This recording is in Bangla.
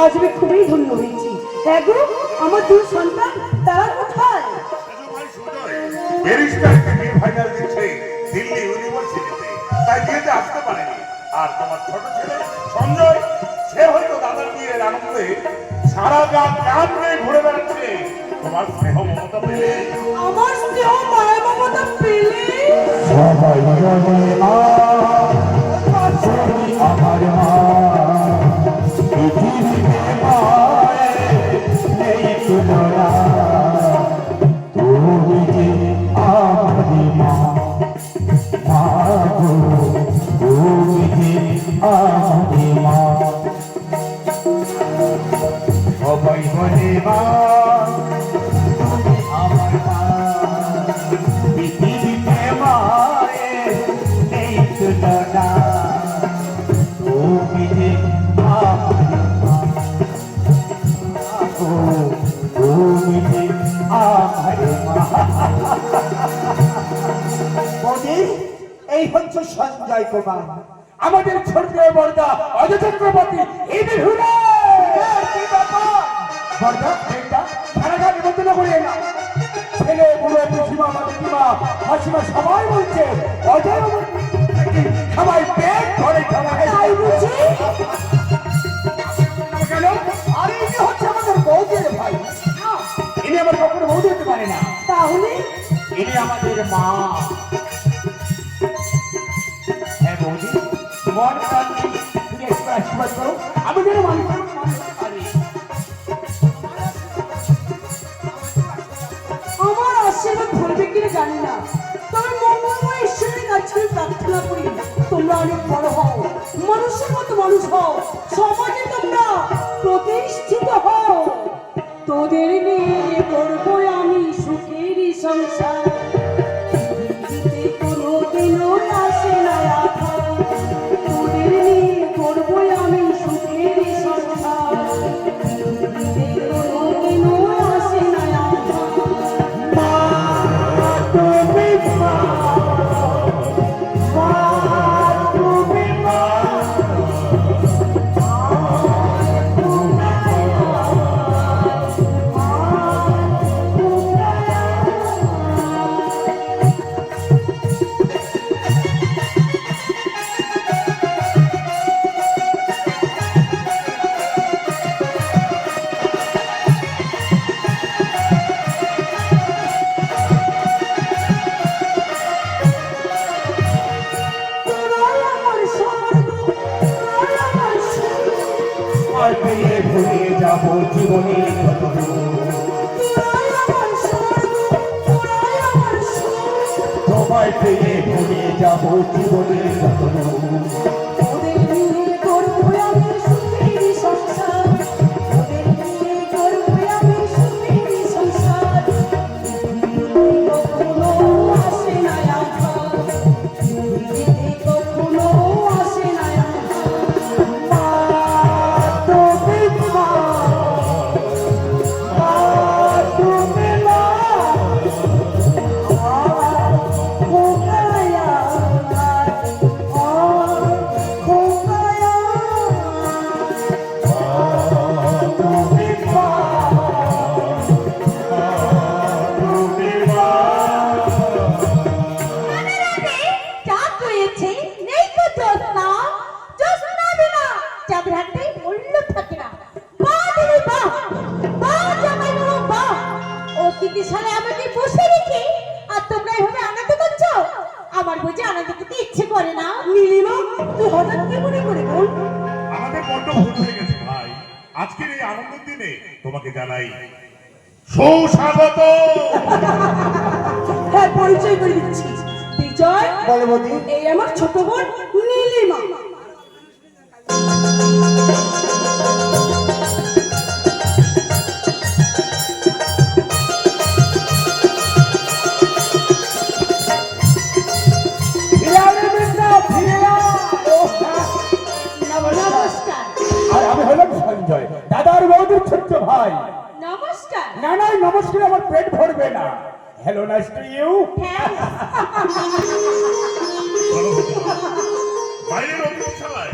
আজ আমি খুবই ধন্য হয়েছি। হ্যাঁ গো, আমার দুই সন্তান তারা কোথায়? ব্যারিস্টারকে ফাইনাল দিচ্ছে দিল্লি ইউনিভার্সিটিতে, তাই বিয়েতে আসতে পারেনি। আর তোমার ছোট ছেলে সঞ্জয়, সে হয়তো দাদার বিয়ের আনন্দে সারা গ্রাম ঘুরে বেড়াচ্ছে। তোমার স্নেহ মমতা পেলে, আমার স্নেহ মায়া মমতা পেলে সবাই জানে আমার মা পৃথিবীতে মায়ের নেই তুলনা। তুমি যে আমারি মা, মা গো তুমি যে আমারি মা। সবাই বলে মা তুমি আমার মা, পৃথিবীতে মায়ের নেই তুলনা। তুমি যে আমারি মা, গো তুমি যে আমারি মা। বৌদি, এই হচ্ছে সঞ্জয় কুমার, আমাদের ছোট্ট বর্দা অজয় চক্রবর্তী। ঈদের হুলে কি ব্যাপার? বর্দা এটা খানাঘাট নিমন্ত্রণ করে এলাম। ছেলে বুড়ো পিসিমা মাসিমা মাসিমা সবাই বলছে অজয় বাবুর সবাই পেট ভরে খাওয়া তাই বুঝি? কেন? আরে ইনি হচ্ছে আমাদের বৌদির ভাই। ইনি আমার কখনো বৌদি হতে পারে না, তাহলে ইনি আমাদের মা। হ্যাঁ বৌদি, মন প্রাণ দিয়ে তুমি একটু আশীর্বাদ করো, আমি যেন মানুষের মতো মানুষ হতে পারি। আমার আশীর্বাদ ধরবে কিনা জানি না, তবে মঙ্গলময় ঈশ্বরের কাছে প্রার্থনা করি তোমরা অনেক বড় হও, মানুষের মতো মানুষ হও, সমাজে তোমরা প্রতিষ্ঠিত হও। তোদের নিয়ে করবো আমি সুখেরই সংসার, পৃথিবীতে কোনোদিনও আসে না আঘাত। তোদের নিয়ে করবো আমি সুখেরই সংসার, পৃথিবীতে কোনোদিনও আসে না আঘাত। তুমি মা, মা তুমি মা, তোরাই আমার স্বর্গ, তোরাই আমার সুখ, আর পেয়ে ভুলে যাবো জীবনের কতটুকু। তোরাই আমার স্বর্গ, তোরাই আমার সুখ। তোমায় পেয়ে ভুলে যাবো জীবনের কতটুকু। তোদের নিয়ে করবো আমি সুখেরই সংসার, তোদের নিয়ে করবো আমি সুখেরই সংসার, পৃথিবীতে কখনো আসে না আঘাত, পৃথিবীতে কখনো আসে না আঘাত। মা তুমি মা, মা তুমি মা, খোকায়া খোকায়া তুমি মা, তুমি মা। চাঁদ রয়েছে, নেই তো জ্যোৎস্না, জ্যোৎস্না বিনা চাঁদের হাতে মূল্য থাকে না। বাহ দিদি বাহ, বাহ জামাই বাবু বাহ। অতিথিশালে আমাকে বসে রেখে আর তোমরা এভাবে আনন্দ করছো, আমার বুঝি আনন্দ করতে ইচ্ছে করে না। নীলিমা, তুই হঠাৎ কি মনে করে বল? আমাদের বড্ড ভুল হয়ে গেছে ভাই। আজকের এই আনন্দের দিনে তোমাকে জানাই সুস্বাগত। হ্যাঁ, পরিচয় করে দিচ্ছি। বিজয়, বলো বৌদি। এই আমার ছোট বোন নীলিমা। ফিরে আলে বিন্দা, ফিরে আয়। ও হ্যাঁ, নমস্কার। আর আমি হলাম সঞ্জয়, দাদার বৌদির ছোট্ট ভাই। নমস্কার। না না, নমস্কার আমার পেট ভরবে না। Hello, nice to you. হ্যাঁ বাইরের অতিথিশালায়